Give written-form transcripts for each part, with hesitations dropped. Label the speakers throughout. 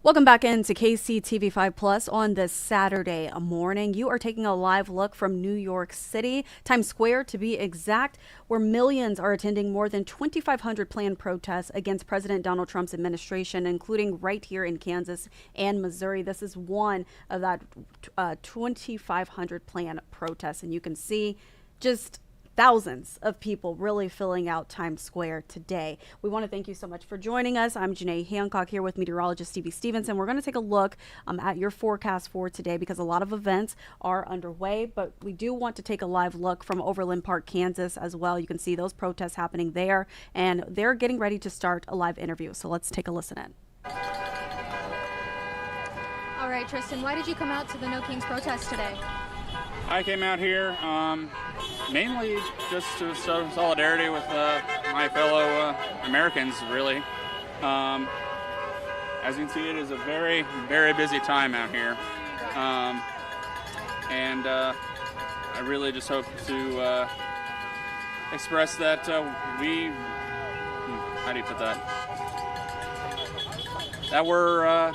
Speaker 1: Welcome back into KCTV5 Plus on this Saturday morning. You are taking a live look from New York City, Times Square to be exact, where millions are attending more than 2,500 planned protests against President Donald Trump's administration, including right here in Kansas and Missouri. This is one of that 2,500 planned protests, and you can see just thousands of people really filling out Times Square today. We want to thank you so much for joining us. I'm Janae Hancock here with meteorologist Stevie Stevenson. We're going to take a look at your forecast for today because a lot of events are underway, but we do want to take a live look from Overland Park, Kansas as well. You can see those protests happening there, and they're getting ready to start a live interview. So let's take a listen in.
Speaker 2: All right, Tristan, why did you come out to the No Kings protest today?
Speaker 3: I came out here mainly just to show solidarity with my fellow Americans, really. As you can see, it is a very, very busy time out here. And I really just hope to express that how do you put that? That we're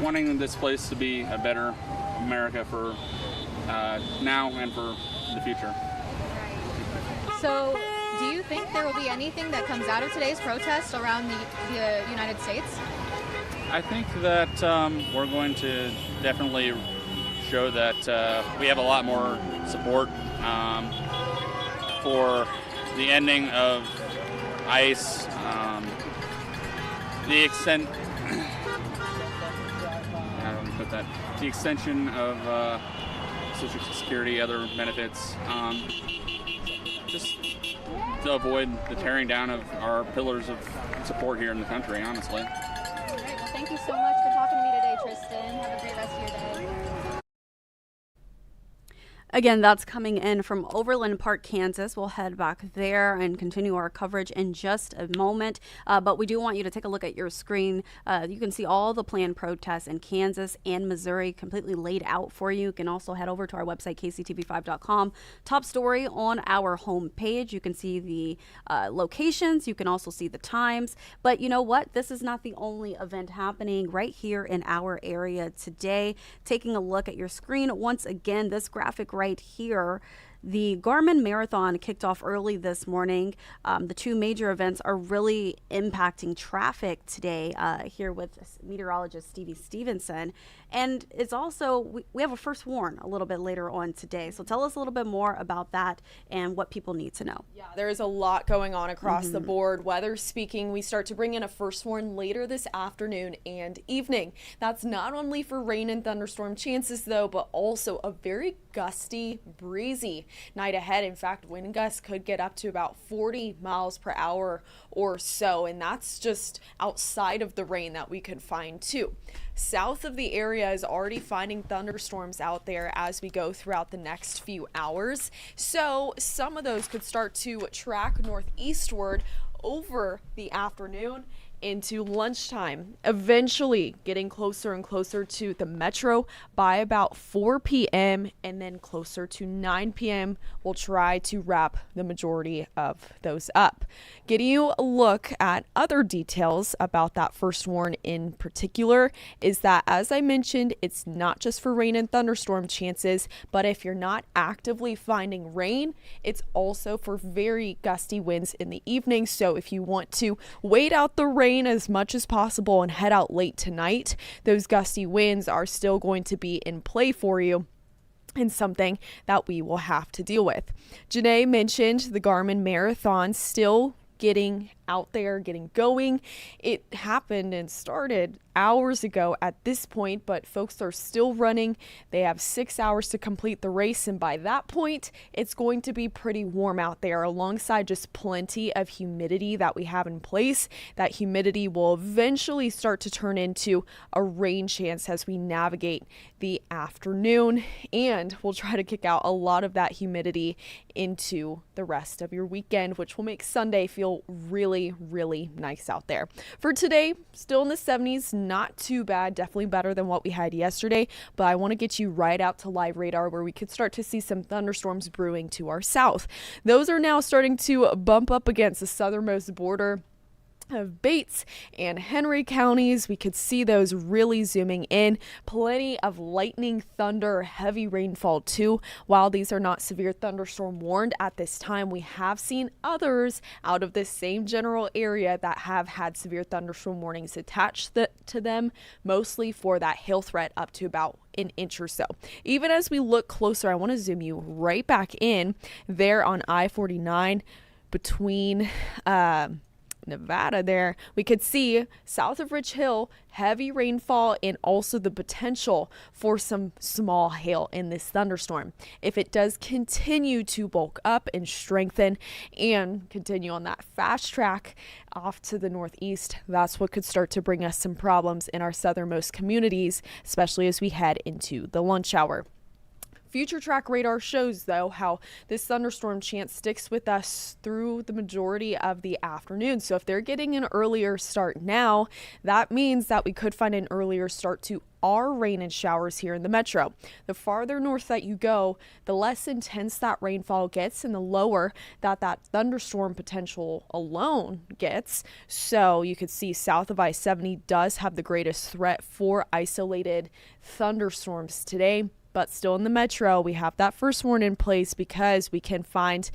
Speaker 3: wanting this place to be a better America for now and for the future.
Speaker 2: So, do you think there will be anything that comes out of today's protest around the United States?
Speaker 3: I think that we're going to definitely show that we have a lot more support for the ending of ICE, the extent. How do we put that? The extension of Social Security, other benefits, just to avoid the tearing down of our pillars of support here in the country, honestly.
Speaker 2: All right, well, thank you so much for talking to me today, Tristan. Have a great rest of your day.
Speaker 1: Again, that's coming in from Overland Park, Kansas. We'll head back there and continue our coverage in just a moment. But we do want you to take a look at your screen. You can see all the planned protests in Kansas and Missouri completely laid out for you. You can also head over to our website, kctv5.com. Top story on our homepage. You can see the locations. You can also see the times. But you know what? This is not the only event happening right here in our area today. Taking a look at your screen once again, this graphic right here. The Garmin Marathon kicked off early this morning. The two major events are really impacting traffic today here with meteorologist Stevie Stevenson. And it's also, we have a first warn a little bit later on today. So tell us a little bit more about that and what people need to know.
Speaker 4: Yeah, there's a lot going on across the board. Weather speaking, we start to bring in a first warn later this afternoon and evening. That's not only for rain and thunderstorm chances though, but also a very gusty, breezy night ahead. In fact, wind gusts could get up to about 40 miles per hour or so, and that's just outside of the rain that we could find too. South of the area is already finding thunderstorms out there as we go throughout the next few hours. So some of those could start to track northeastward over the afternoon into lunchtime, eventually getting closer and closer to the metro by about 4 p.m. and then closer to 9 p.m. We'll try to wrap the majority of those up. Getting you a look at other details about that first warn in particular is that, as I mentioned, it's not just for rain and thunderstorm chances, but if you're not actively finding rain, it's also for very gusty winds in the evening. So if you want to wait out the rain as much as possible and head out late tonight, those gusty winds are still going to be in play for you and something that we will have to deal with. Janae mentioned the Garmin Marathon still getting out there, getting going. It happened and started hours ago at this point, but folks are still running. They have 6 hours to complete the race, and by that point, it's going to be pretty warm out there, alongside just plenty of humidity that we have in place. That humidity will eventually start to turn into a rain chance as we navigate the afternoon, and we'll try to kick out a lot of that humidity into the rest of your weekend, which will make Sunday feel really nice out there. For today, still in the 70s, not too bad, definitely better than what we had yesterday, but I want to get you right out to live radar where we could start to see some thunderstorms brewing to our south. Those are now starting to bump up against the southernmost border of Bates and Henry counties. We could see those really zooming in. Plenty of lightning, thunder, heavy rainfall too. While these are not severe thunderstorm warned at this time, we have seen others out of this same general area that have had severe thunderstorm warnings attached to them, mostly for that hail threat up to about an inch or so. Even as we look closer, I want to zoom you right back in there on I-49 between Nevada there. We could see south of Rich Hill, heavy rainfall and also the potential for some small hail in this thunderstorm. If it does continue to bulk up and strengthen and continue on that fast track off to the northeast, that's what could start to bring us some problems in our southernmost communities, especially as we head into the lunch hour. Future track radar shows, though, how this thunderstorm chance sticks with us through the majority of the afternoon. So if they're getting an earlier start now, that means that we could find an earlier start to our rain and showers here in the metro. The farther north that you go, the less intense that rainfall gets and the lower that thunderstorm potential alone gets. So you could see south of I-70 does have the greatest threat for isolated thunderstorms today. But still in the metro, we have that first warning in place because we can find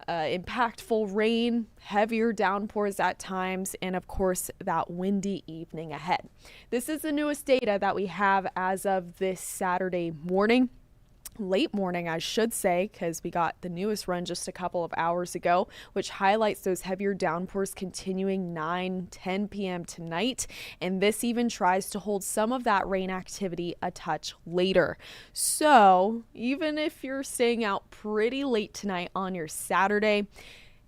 Speaker 4: impactful rain, heavier downpours at times, and of course that windy evening ahead. This is the newest data that we have as of this Saturday morning. Late morning, I should say, because we got the newest run just a couple of hours ago, which highlights those heavier downpours continuing 9-10 p.m. tonight. And this even tries to hold some of that rain activity a touch later. So even if you're staying out pretty late tonight on your Saturday,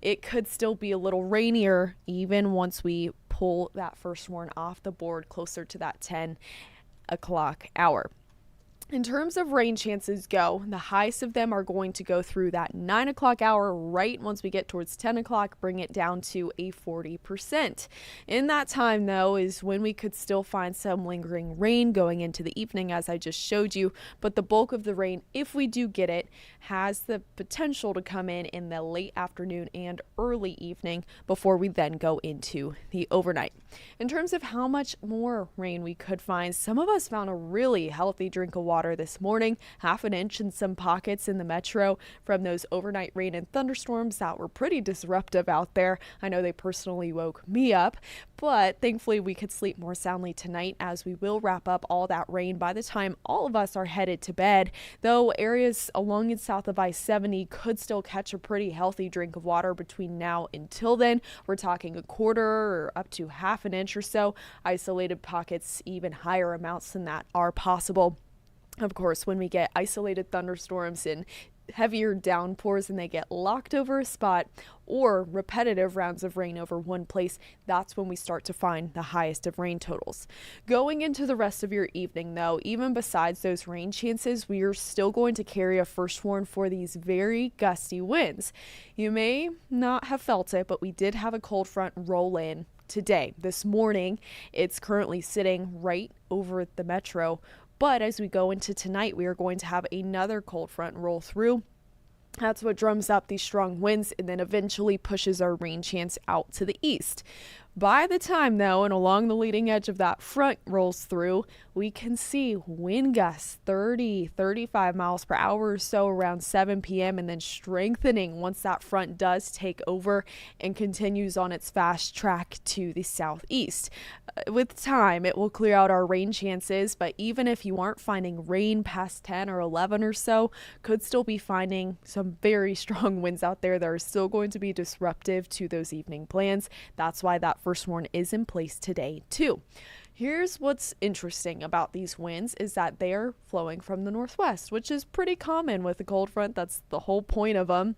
Speaker 4: it could still be a little rainier even once we pull that first warn off the board closer to that 10 o'clock hour. In terms of rain chances go, the highest of them are going to go through that 9 o'clock hour right once we get towards 10 o'clock, bring it down to a 40%. In that time, though, is when we could still find some lingering rain going into the evening, as I just showed you. But the bulk of the rain, if we do get it, has the potential to come in the late afternoon and early evening before we then go into the overnight. In terms of how much more rain we could find, some of us found a really healthy drink of water this morning, half an inch in some pockets in the metro from those overnight rain and thunderstorms that were pretty disruptive out there. I know they personally woke me up, but thankfully we could sleep more soundly tonight as we will wrap up all that rain by the time all of us are headed to bed, though areas along and south of I-70 could still catch a pretty healthy drink of water between now until then. We're talking a quarter or up to half an inch or so. Isolated pockets, even higher amounts than that are possible. Of course, when we get isolated thunderstorms and heavier downpours and they get locked over a spot or repetitive rounds of rain over one place, that's when we start to find the highest of rain totals. Going into the rest of your evening, though, even besides those rain chances, we are still going to carry a first warn for these very gusty winds. You may not have felt it, but we did have a cold front roll in today. This morning, it's currently sitting right over the metro. But as we go into tonight, we are going to have another cold front roll through. That's what drums up these strong winds and then eventually pushes our rain chance out to the east. By the time, though, and along the leading edge of that front rolls through, we can see wind gusts 30-35 miles per hour or so around 7 p.m. and then strengthening once that front does take over and continues on its fast track to the southeast. With time, it will clear out our rain chances, but even if you aren't finding rain past 10 or 11 or so, could still be finding some very strong winds out there that are still going to be disruptive to those evening plans. That's why that first warn is in place today too. Here's what's interesting about these winds is that they're flowing from the northwest, which is pretty common with a cold front. That's the whole point of them.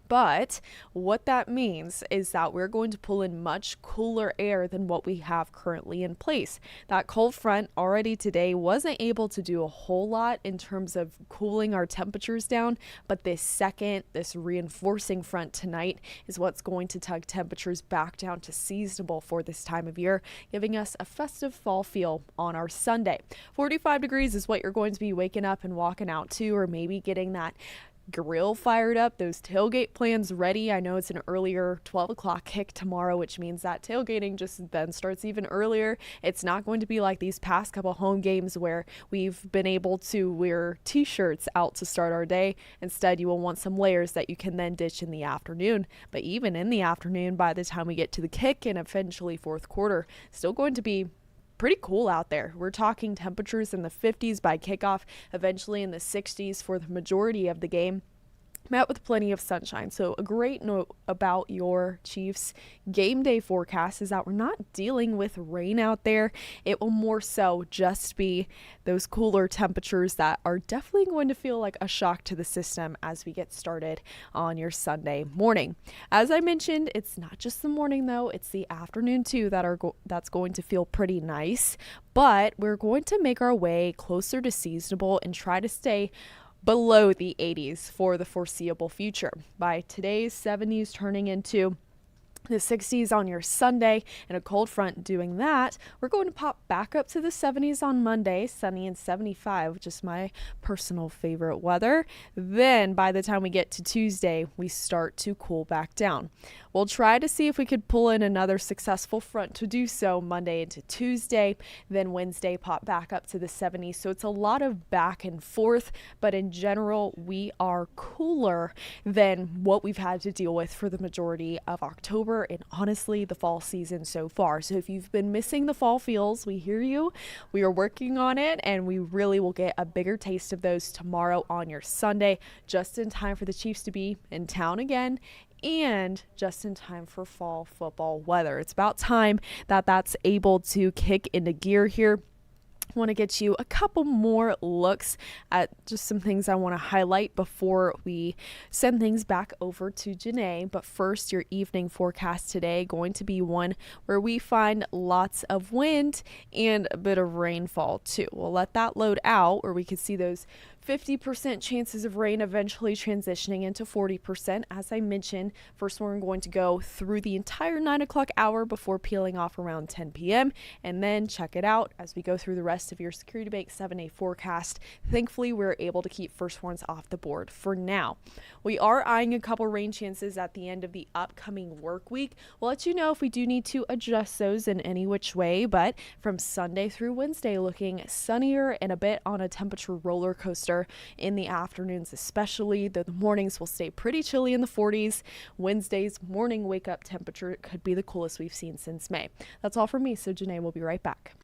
Speaker 4: But what that means is that we're going to pull in much cooler air than what we have currently in place. That cold front already today wasn't able to do a whole lot in terms of cooling our temperatures down, but this reinforcing front tonight is what's going to tug temperatures back down to seasonable for this time of year, giving us a festive fall feel on our Sunday. 45 degrees is what you're going to be waking up and walking out to, or maybe getting that grill fired up, those tailgate plans ready. I know it's an earlier 12 o'clock kick tomorrow, which means that tailgating just then starts even earlier. It's not going to be like these past couple home games where we've been able to wear t-shirts out to start our day. Instead, you will want some layers that you can then ditch in the afternoon. But even in the afternoon, by the time we get to the kick and eventually fourth quarter, still going to be pretty cool out there. We're talking temperatures in the 50s by kickoff, eventually in the 60s for the majority of the game, met with plenty of sunshine. So a great note about your Chiefs game day forecast is that we're not dealing with rain out there. It will more so just be those cooler temperatures that are definitely going to feel like a shock to the system as we get started on your Sunday morning. As I mentioned, it's not just the morning though, it's the afternoon too that's going to feel pretty nice, but we're going to make our way closer to seasonable and try to stay below the 80s for the foreseeable future. By today's 70s turning into the 60s on your Sunday and a cold front doing that, we're going to pop back up to the 70s on Monday, sunny and 75, which is my personal favorite weather. Then by the time we get to Tuesday, we start to cool back down. We'll try to see if we could pull in another successful front to do so Monday into Tuesday, then Wednesday pop back up to the 70s. So it's a lot of back and forth, but in general, we are cooler than what we've had to deal with for the majority of October and honestly the fall season so far. So if you've been missing the fall feels, we hear you. We are working on it, and we really will get a bigger taste of those tomorrow on your Sunday, just in time for the Chiefs to be in town again and just in time for fall football weather. It's about time that that's able to kick into gear here. I want to get you a couple more looks at just some things I want to highlight before we send things back over to Janae. But first, your evening forecast today going to be one where we find lots of wind and a bit of rainfall too. We'll let that load out where we can see those 50% chances of rain eventually transitioning into 40%. As I mentioned, first we're going to go through the entire 9 o'clock hour before peeling off around 10 p.m. And then check it out as we go through the rest of your Security Bank 7-day forecast. Thankfully, we're able to keep first ones off the board for now. We are eyeing a couple rain chances at the end of the upcoming work week. We'll let you know if we do need to adjust those in any which way, but from Sunday through Wednesday, looking sunnier and a bit on a temperature roller coaster in the afternoons, especially though the mornings will stay pretty chilly in the 40s. Wednesday's morning wake up temperature could be the coolest we've seen since May. That's all from me, so Janae will be right back.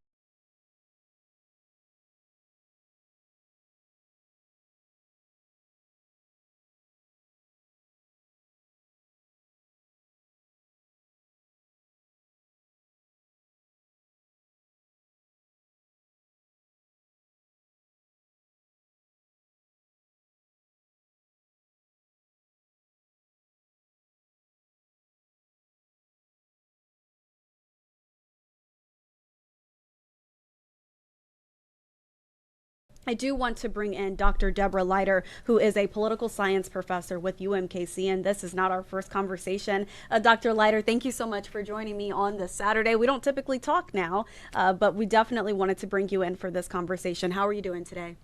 Speaker 1: I do want to bring in Dr. Deborah Leiter, who is a political science professor with UMKC, and this is not our first conversation. Dr. Leiter, thank you so much for joining me on this Saturday. We don't typically talk now, but we definitely wanted to bring you in for this conversation. How are you doing today?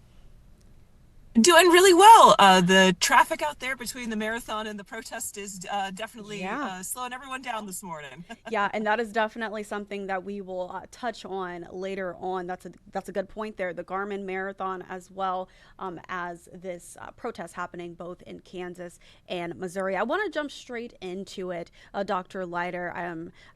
Speaker 5: Doing really well. The traffic out there between the marathon and the protest is definitely slowing everyone down this morning.
Speaker 1: Yeah, and that is definitely something that we will touch on later on. That's a good point there. The Garmin Marathon, as well as this protest happening both in Kansas and Missouri. I want to jump straight into it, Dr. Leiter.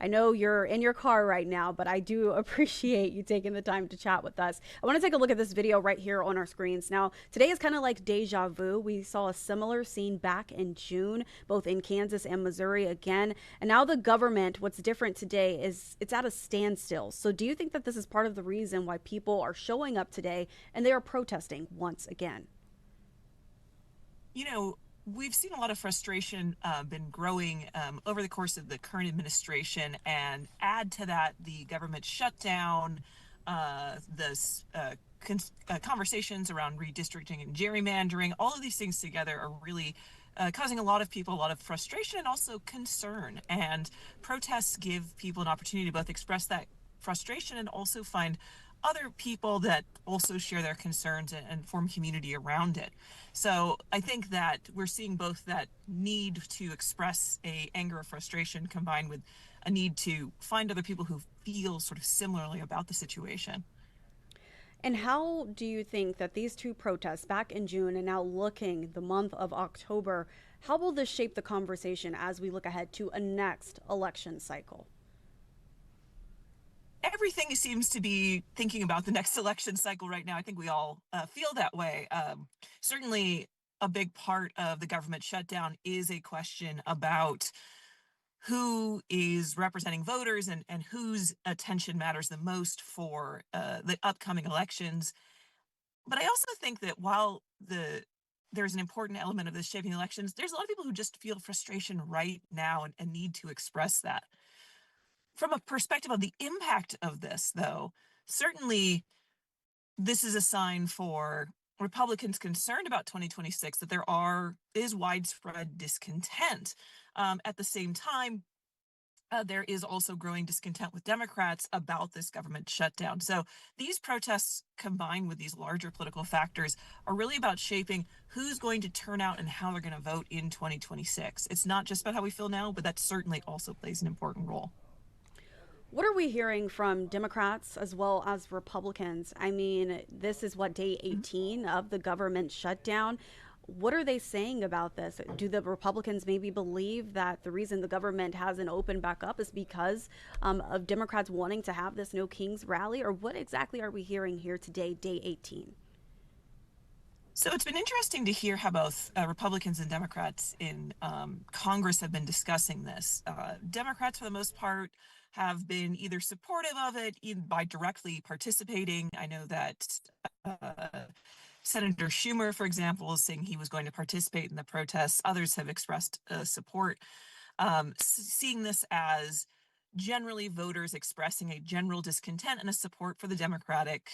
Speaker 1: I know you're in your car right now, but I do appreciate you taking the time to chat with us. I want to take a look at this video right here on our screens. Now, today is kind of like deja vu. We saw a similar scene back in June, both in Kansas and Missouri again. And now the government, what's different today is it's at a standstill. So do you think that this is part of the reason why people are showing up today and they are protesting once again?
Speaker 5: You know, we've seen a lot of frustration been growing over the course of the current administration, and add to that the government shutdown, conversations around redistricting and gerrymandering. All of these things together are really causing a lot of people a lot of frustration and also concern. And protests give people an opportunity to both express that frustration and also find other people that also share their concerns and form community around it. So I think that we're seeing both that need to express a anger or frustration combined with a need to find other people who feel sort of similarly about the situation.
Speaker 1: And how do you think that these two protests back in June and now looking the month of October, how will this shape the conversation as we look ahead to a next election cycle?
Speaker 5: Everything seems to be thinking about the next election cycle right now. I think we all feel that way. Certainly, a big part of the government shutdown is a question about who is representing voters and whose attention matters the most for the upcoming elections. But I also think that while there's an important element of this shaping elections, there's a lot of people who just feel frustration right now and need to express that. From a perspective of the impact of this, though, certainly this is a sign for Republicans concerned about 2026 that is widespread discontent. At the same time, there is also growing discontent with Democrats about this government shutdown. So these protests, combined with these larger political factors, are really about shaping who's going to turn out and how they're going to vote in 2026. It's not just about how we feel now, but that certainly also plays an important role.
Speaker 1: What are we hearing from Democrats as well as Republicans? I mean, this is what, day 18 of the government shutdown. What are they saying about this? Do the Republicans maybe believe that the reason the government hasn't opened back up is because of Democrats wanting to have this No Kings rally? Or what exactly are we hearing here today, day 18?
Speaker 5: So it's been interesting to hear how both Republicans and Democrats in Congress have been discussing this. Democrats, for the most part, have been either supportive of it by directly participating. I know that Senator Schumer, for example, is saying he was going to participate in the protests. Others have expressed support, seeing this as generally voters expressing a general discontent and a support for the Democratic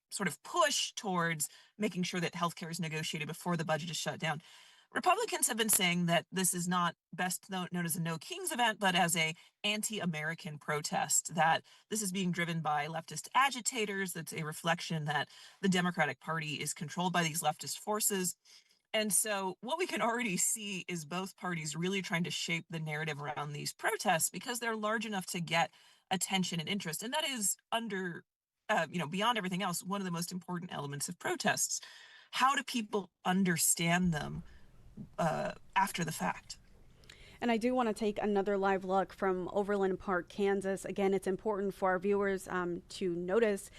Speaker 5: sort of push towards making sure that healthcare is negotiated before the budget is shut down. Republicans have been saying that this is not best known as a No Kings event, but as a anti-American protest, that this is being driven by leftist agitators. That's a reflection that the Democratic Party is controlled by these leftist forces. And so what we can already see is both parties really trying to shape the narrative around these protests because they're large enough to get attention and interest. And that is beyond everything else, one of the most important elements of protests. How do people understand them after the fact?
Speaker 1: And I do want to take another live look from Overland Park, Kansas. Again, it's important for our viewers to notice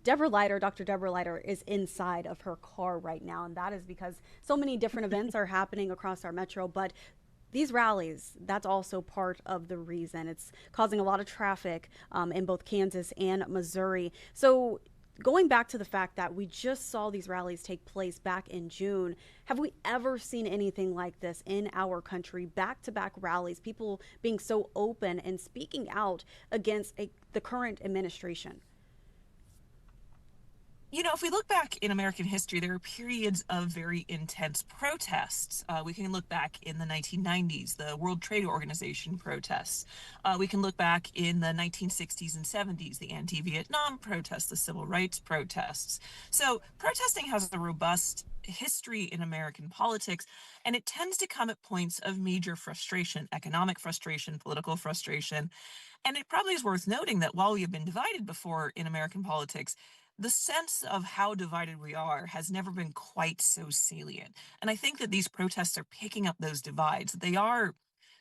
Speaker 1: Dr. Deborah Leiter is inside of her car right now. And that is because so many different events are happening across our metro. But these rallies, that's also part of the reason. It's causing a lot of traffic in both Kansas and Missouri. So going back to the fact that we just saw these rallies take place back in June, have we ever seen anything like this in our country? Back-to-back rallies, people being so open and speaking out against the current administration.
Speaker 5: You know, if we look back in American history, there are periods of very intense protests. We can look back in the 1990s, the World Trade Organization protests. We can look back in the 1960s and 70s, the anti-Vietnam protests, the civil rights protests. So protesting has a robust history in American politics, and it tends to come at points of major frustration, economic frustration, political frustration. And it probably is worth noting that while we have been divided before in American politics, the sense of how divided we are has never been quite so salient. And I think that these protests are picking up those divides. They are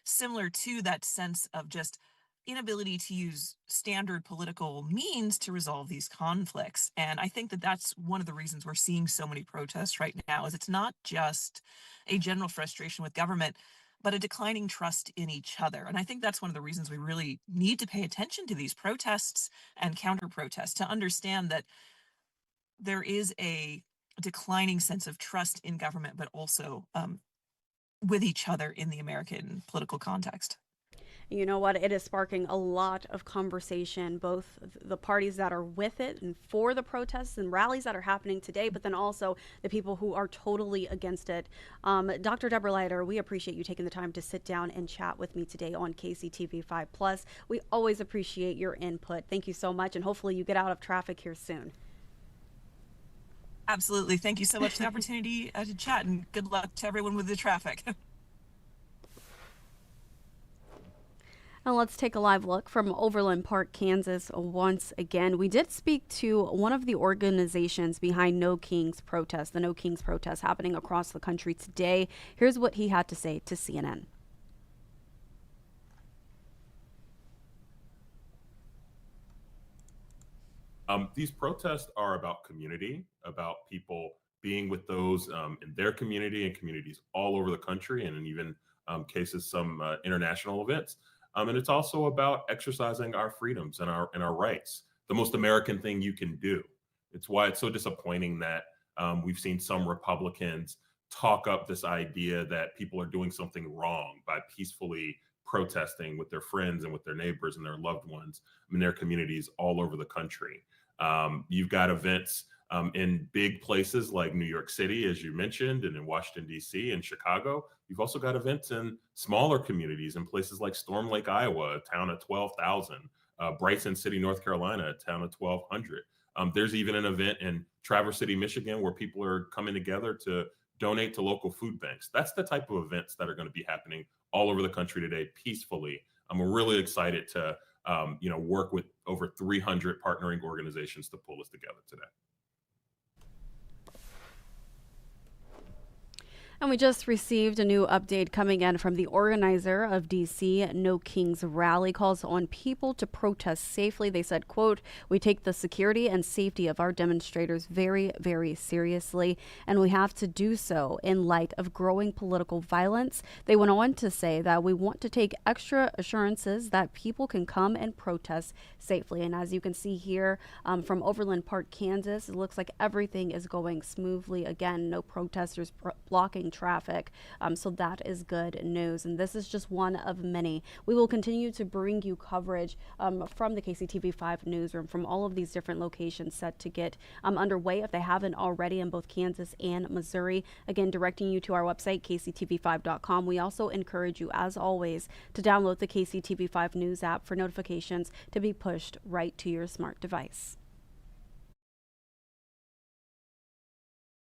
Speaker 5: similar to that sense of just inability to use standard political means to resolve these conflicts. And I think that that's one of the reasons we're seeing so many protests right now is it's not just a general frustration with government, but a declining trust in each other. And I think that's one of the reasons we really need to pay attention to these protests and counter protests to understand that there is a declining sense of trust in government, but also with each other in the American political context.
Speaker 1: You know what? It is sparking a lot of conversation, both the parties that are with it and for the protests and rallies that are happening today, but then also the people who are totally against it. Dr. Deborah Leiter, we appreciate you taking the time to sit down and chat with me today on KCTV 5 Plus. We always appreciate your input. Thank you so much, and hopefully you get out of traffic here soon.
Speaker 5: Absolutely. Thank you so much for the opportunity to chat, and good luck to everyone with the traffic.
Speaker 1: And let's take a live look from Overland Park, Kansas once again. We did speak to one of the organizations behind No Kings protest, the No Kings protest happening across the country today. Here's what he had to say to CNN.
Speaker 6: These protests are about community, about people being with those in their community and communities all over the country, and in even cases, some international events. And it's also about exercising our freedoms and our rights, the most American thing you can do. It's why it's so disappointing that we've seen some Republicans talk up this idea that people are doing something wrong by peacefully protesting with their friends and with their neighbors and their loved ones in their communities all over the country. You've got events in big places like New York City, as you mentioned, and in Washington, D.C. and Chicago. You've also got events in smaller communities in places like Storm Lake, Iowa, a town of 12,000, Bryson City, North Carolina, a town of 1,200. There's even an event in Traverse City, Michigan, where people are coming together to donate to local food banks. That's the type of events that are going to be happening all over the country today peacefully. We're really excited to work with over 300 partnering organizations to pull this together today.
Speaker 1: And we just received a new update coming in from the organizer of DC No Kings rally. Calls on people to protest safely. They said, quote, "We take the security and safety of our demonstrators very, very seriously, and we have to do so in light of growing political violence." They went on to say that we want to take extra assurances that people can come and protest safely. And as you can see here from Overland Park, Kansas, it looks like everything is going smoothly. Again, no protesters blocking traffic. So that is good news. And this is just one of many. We will continue to bring you coverage from the KCTV 5 newsroom from all of these different locations set to get underway if they haven't already in both Kansas and Missouri. Again, directing you to our website, kctv5.com. We also encourage you, as always, to download the KCTV 5 News app for notifications to be pushed right to your smart device.